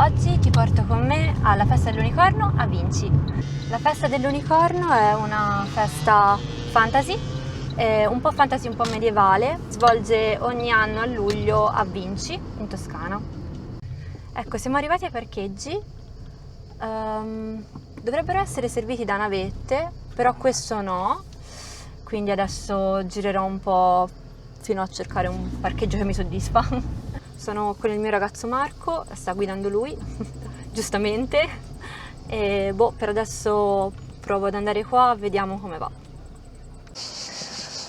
Oggi ti porto con me alla Festa dell'Unicorno a Vinci. La Festa dell'Unicorno è una festa fantasy, un po' fantasy, un po' medievale, svolge ogni anno a luglio a Vinci, in Toscana. Ecco, siamo arrivati ai parcheggi, dovrebbero essere serviti da navette, però questo no, quindi adesso girerò un po' fino a cercare un parcheggio che mi soddisfa. Sono con il mio ragazzo Marco, sta guidando lui, giustamente, e per adesso provo ad andare qua, vediamo come va.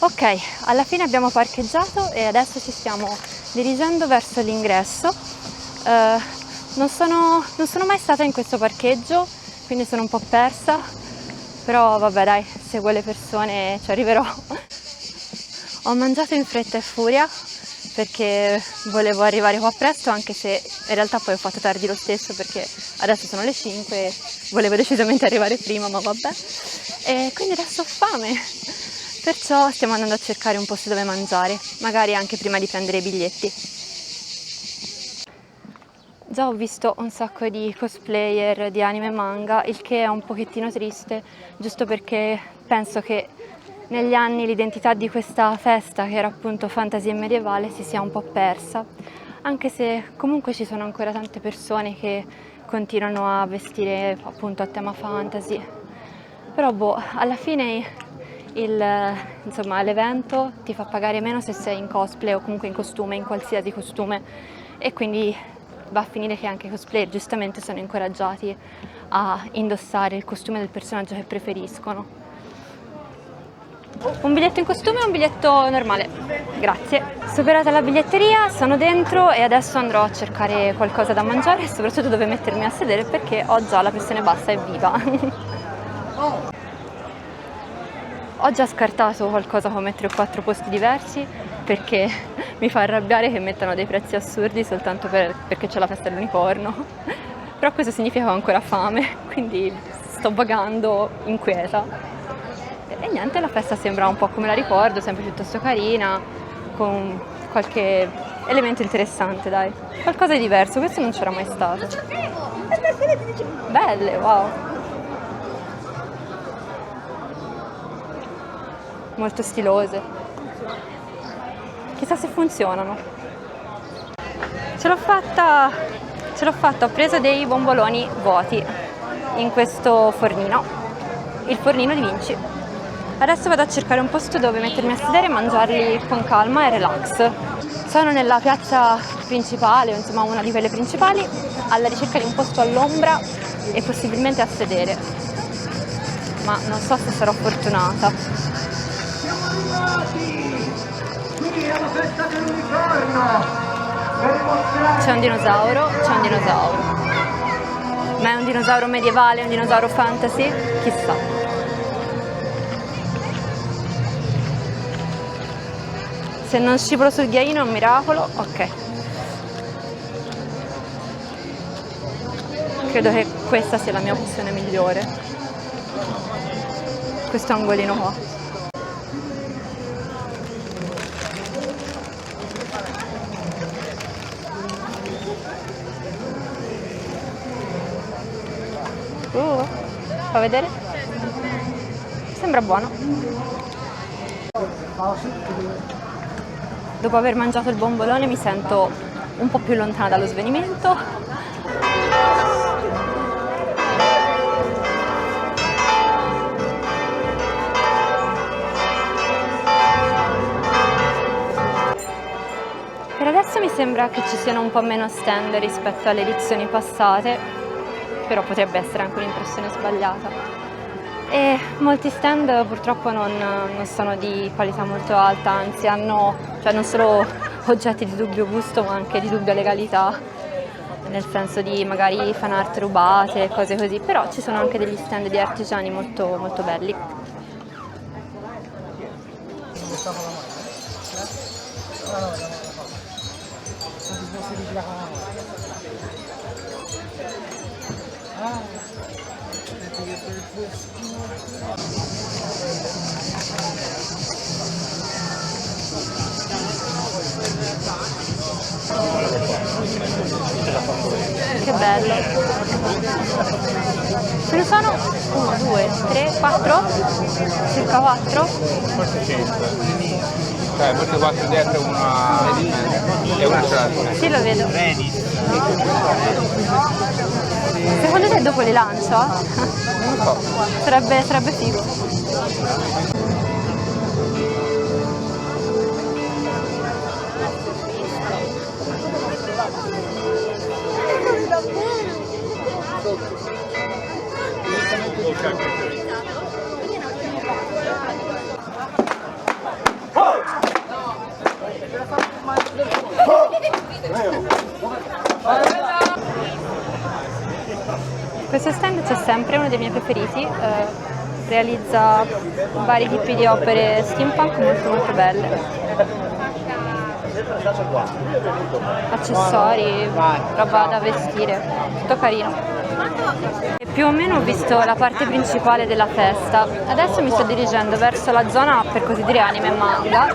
Ok, alla fine abbiamo parcheggiato e adesso ci stiamo dirigendo verso l'ingresso. Non sono mai stata in questo parcheggio, quindi sono un po' persa, però vabbè dai, seguo le persone, ci arriverò. Ho mangiato in fretta e furia perché volevo arrivare qua presto, anche se in realtà poi ho fatto tardi lo stesso perché adesso sono le 5 e volevo decisamente arrivare prima, ma vabbè. E quindi adesso ho fame, perciò stiamo andando a cercare un posto dove mangiare, magari anche prima di prendere i biglietti. Già ho visto un sacco di cosplayer di anime e manga, il che è un pochettino triste, giusto perché penso che negli anni l'identità di questa festa, che era appunto fantasy e medievale, si sia un po' persa, anche se comunque ci sono ancora tante persone che continuano a vestire appunto a tema fantasy. Però alla fine l'evento ti fa pagare meno se sei in cosplay o comunque in costume, in qualsiasi costume, e quindi va a finire che anche i cosplayer giustamente sono incoraggiati a indossare il costume del personaggio che preferiscono. Un biglietto in costume o un biglietto normale? Grazie. Superata la biglietteria, sono dentro e adesso andrò a cercare qualcosa da mangiare e soprattutto dove mettermi a sedere perché ho già la pressione bassa e viva. Ho già scartato qualcosa come 3 o 4 posti diversi perché mi fa arrabbiare che mettano dei prezzi assurdi soltanto perché c'è la festa dell'unicorno. Però questo significa che ho ancora fame, quindi sto vagando inquieta. E niente, la festa sembra un po' come la ricordo, sempre piuttosto carina, con qualche elemento interessante, dai. Qualcosa di diverso, questo non c'era mai stato. Belle, wow! Molto stilose. Chissà se funzionano. Ce l'ho fatta, ho preso dei bomboloni vuoti in questo fornino, il fornino di Vinci. Adesso vado a cercare un posto dove mettermi a sedere e mangiarli con calma e relax. Sono nella piazza principale, insomma una di quelle principali, alla ricerca di un posto all'ombra e possibilmente a sedere. Ma non so se sarò fortunata. Siamo arrivati! Qui alla festa dell'unicorno! C'è un dinosauro. Ma è un dinosauro medievale, un dinosauro fantasy? Chissà. Se non scivolo sul ghiaino è un miracolo, ok. Credo che questa sia la mia opzione migliore. Questo angolino qua. Fa vedere? Sembra buono. Dopo aver mangiato il bombolone mi sento un po' più lontana dallo svenimento. Per adesso mi sembra che ci siano un po' meno stand rispetto alle edizioni passate, però potrebbe essere anche un'impressione sbagliata. E molti stand purtroppo non sono di qualità molto alta, anzi hanno non solo oggetti di dubbio gusto ma anche di dubbia legalità, nel senso di magari fan art rubate e cose così, però ci sono anche degli stand di artigiani molto, molto belli. che bello. Ce ne sono 1, 2, 3, 4? Circa 4? Forse 5. Forse 4 dietro e una e una c'è. Sì, lo vedo. Secondo te dopo le lancia? Non lo so. Sarebbe figo. Questo stand c'è sempre, è uno dei miei preferiti, realizza vari tipi di opere steampunk molto molto belle. Accessori, roba da vestire, tutto carino. E più o meno ho visto la parte principale della festa. Adesso mi sto dirigendo verso la zona, per così dire, anime e manga,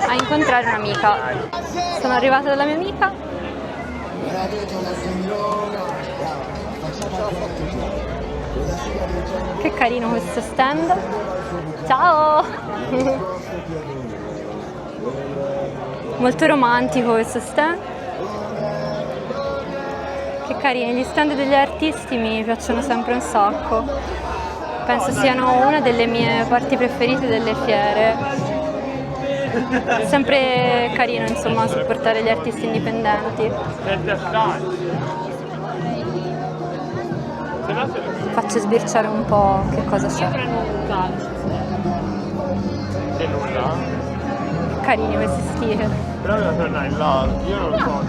a incontrare un'amica. Sono arrivata dalla mia amica. Che carino questo stand. Ciao! Molto romantico questo stand. Che carini, gli stand degli artisti mi piacciono sempre un sacco. Penso siano una delle mie parti preferite delle fiere. È sempre carino, insomma, supportare gli artisti indipendenti. Faccio sbirciare un po' che cosa c'è. Carini questi sticker. Però devo tornare là, io non lo so.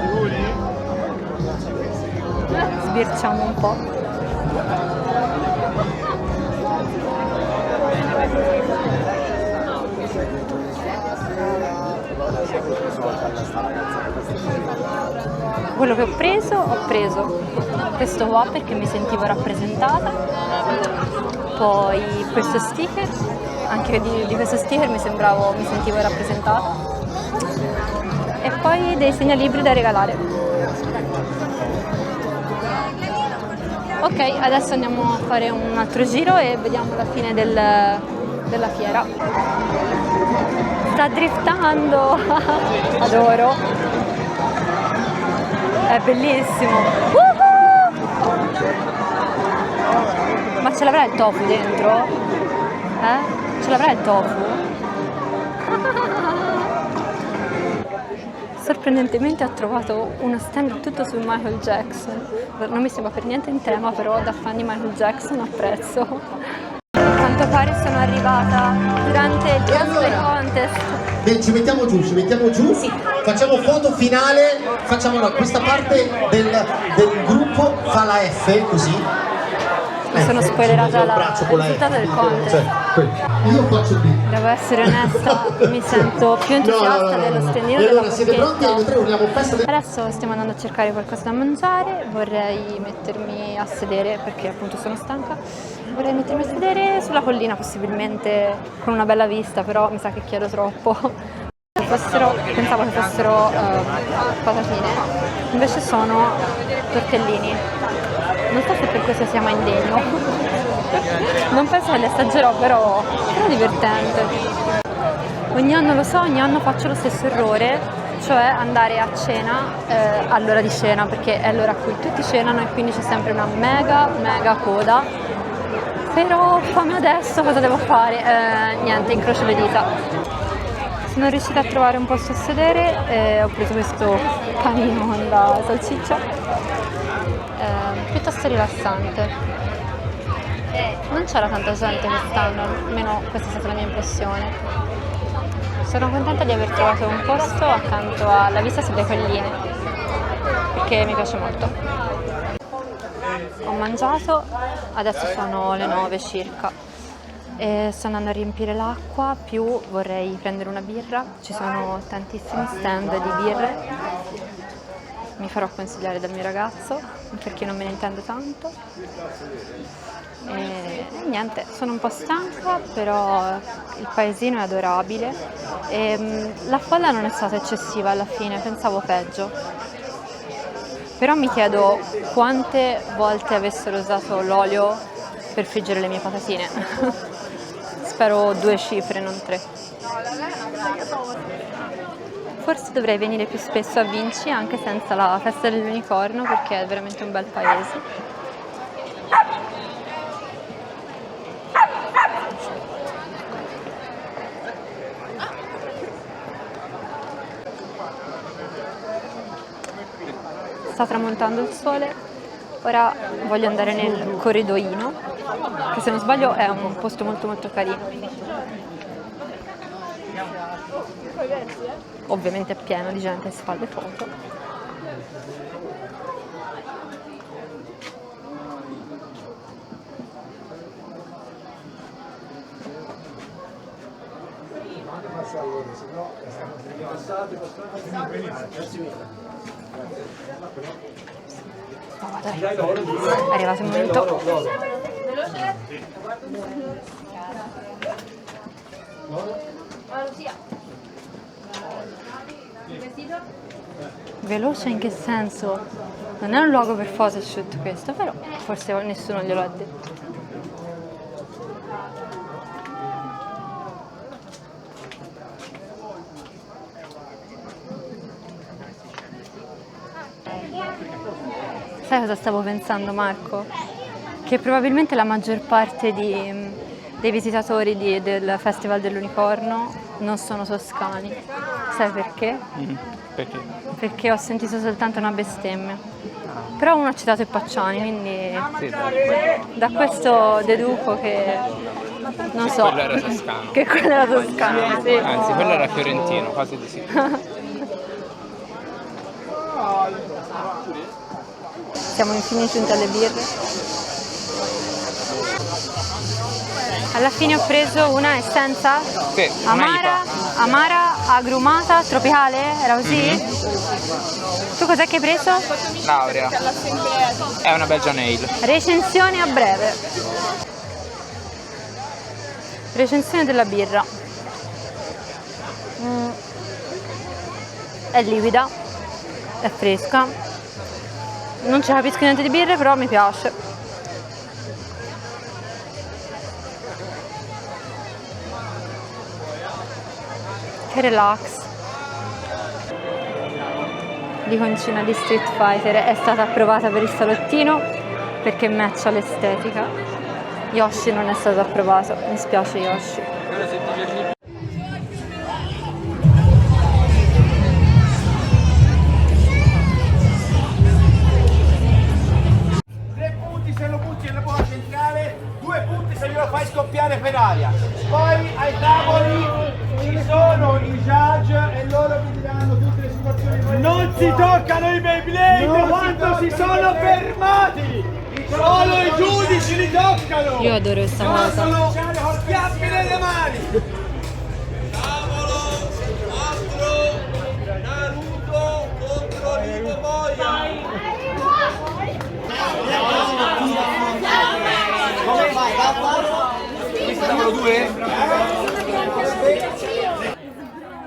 Sicuri? Sbirciamo un po'. Quello che ho preso questo qua perché mi sentivo rappresentata, poi questo sticker, anche di questo sticker mi sentivo rappresentata, e poi dei segnalibri da regalare. Ok, adesso andiamo a fare un altro giro e vediamo la fine della fiera. Sta driftando, adoro. È bellissimo. Ma ce l'avrà il tofu dentro? Ce l'avrà il tofu? Sorprendentemente ho trovato uno stand tutto su Michael Jackson. Non mi sembra per niente in tema, però da fan di Michael Jackson apprezzo. A quanto pare sono arrivata durante il cosplay contest. Ci mettiamo giù, sì. Facciamo foto finale, facciamo questa parte del gruppo, fa la F così. Mi sono spoilerata il risultato del contest. Io faccio B. Devo essere onesta, mi sento più entusiasta dello stendino della allora siete pronti? Alle 3 urliamo festa del... Adesso stiamo andando a cercare qualcosa da mangiare, vorrei mettermi a sedere perché appunto sono stanca. Vorrei mettermi a sedere sulla collina possibilmente con una bella vista, però mi sa che chiedo troppo. Pensavo che fossero patatine, invece sono tortellini. Non so se per questo sia mai indegno. Non penso che li assaggerò, però è divertente. Ogni anno lo so, ogni anno faccio lo stesso errore, cioè andare a cena all'ora di cena, perché è l'ora a cui tutti cenano e quindi c'è sempre una mega coda. Però fame adesso, cosa devo fare? Niente, incrocio le dita. Sono riuscita a trovare un posto a sedere e ho preso questo panino con la salsiccia, piuttosto rilassante. Non c'era tanta gente quest'anno, almeno questa è stata la mia impressione. Sono contenta di aver trovato un posto accanto alla vista sulle colline, perché mi piace molto. Ho mangiato, adesso sono le 9 circa e sto andando a riempire l'acqua, più vorrei prendere una birra. Ci sono tantissimi stand di birre, mi farò consigliare dal mio ragazzo perché non me ne intendo tanto. E niente, sono un po' stanca, però il paesino è adorabile e la folla non è stata eccessiva alla fine, pensavo peggio. Però mi chiedo quante volte avessero usato l'olio per friggere le mie patatine. Spero 2 cifre, non 3. Forse dovrei venire più spesso a Vinci anche senza la festa dell'unicorno, perché è veramente un bel paese. Sta tramontando il sole, ora voglio andare nel corridoino, che se non sbaglio è un posto molto molto carino. Ovviamente è pieno di gente che si fa le foto. Oh, dai. È arrivato il momento. Veloce in che senso? Non è un luogo per photoshoot questo, però forse nessuno glielo ha detto. Sai cosa stavo pensando, Marco? Che probabilmente la maggior parte dei visitatori del Festival dell'Unicorno non sono toscani. Sai perché? Perché? Perché ho sentito soltanto una bestemmia. Però uno ha citato i Pacciani, quindi Sì, da questo deduco che, non so, quello era toscano. che quello era toscano, sì. Anzi, quello era fiorentino, quasi di sì. Siamo infine giunti alle birre. Alla fine ho preso una essenza Sì, una amara, IPA. amara, agrumata, tropicale, era così? Tu cos'è che hai preso? Laurea. È una Belgian Ale. Recensione a breve. Recensione della birra. È liquida, è fresca. Non ci capisco niente di birre, però mi piace. Che relax. L'iconcina di Street Fighter è stata approvata per il salottino perché matcha l'estetica. Yoshi non è stato approvato, mi spiace Yoshi. Se lo butti nella buona centrale, 2 punti se glielo fai scoppiare per aria. Poi ai tavoli ci sono i judge e loro vi diranno tutte le situazioni. Non si toccano i Beyblade quando si sono fermati! Solo i giudici li toccano! Io adoro questa cosa. Possono schiaffi nelle mani! Tavolo, altro, Naruto contro Nimo Moia!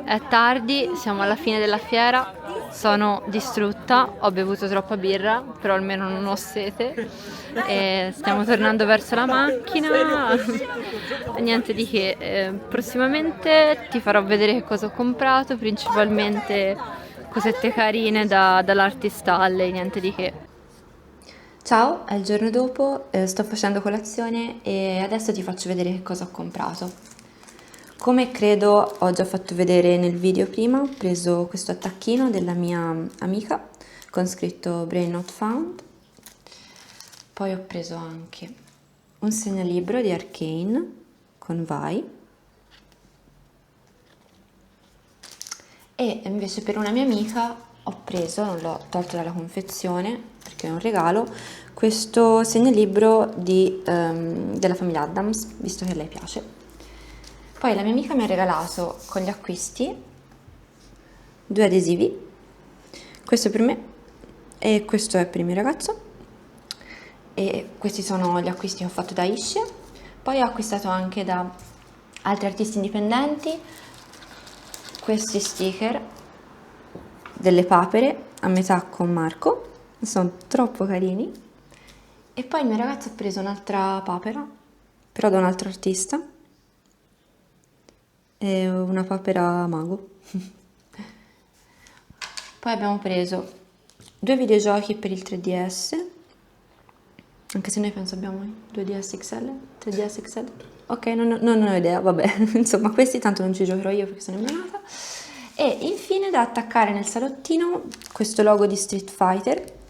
È tardi, siamo alla fine della fiera, sono distrutta, ho bevuto troppa birra, però almeno non ho sete e stiamo tornando verso la macchina. Niente di che, prossimamente ti farò vedere che cosa ho comprato, principalmente cosette carine dall'Artist Alley, niente di che. Ciao, è il giorno dopo, sto facendo colazione e adesso ti faccio vedere che cosa ho comprato. Come credo ho già fatto vedere nel video prima, ho preso questo attacchino della mia amica con scritto Brain Not Found. Poi ho preso anche un segnalibro di Arcane con Vi. E invece per una mia amica ho preso, non l'ho tolto dalla confezione perché è un regalo, questo segnalibro della famiglia Addams, visto che a lei piace. Poi la mia amica mi ha regalato con gli acquisti 2 adesivi, questo per me e questo è per il mio ragazzo, e questi sono gli acquisti che ho fatto da Ishi. Poi ho acquistato anche da altri artisti indipendenti questi sticker delle papere a metà con Marco, sono troppo carini. E poi il mio ragazzo ha preso un'altra papera, però da un altro artista, è una papera mago. Poi abbiamo preso 2 videogiochi per il 3DS, anche se noi penso abbiamo 2DS XL, 3DS XL. Ok, non ho idea, vabbè, insomma questi tanto non ci giocherò io perché sono innamorata. E infine da attaccare nel salottino questo logo di Street Fighter,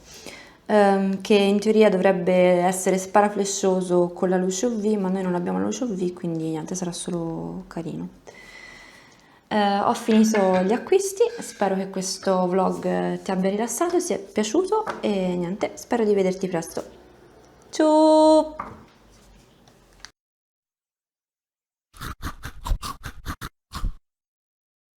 che in teoria dovrebbe essere sparaflescioso con la luce UV, ma noi non abbiamo la luce UV, quindi niente, sarà solo carino. Ho finito gli acquisti, spero che questo vlog ti abbia rilassato, sia piaciuto e niente, spero di vederti presto. Ciao!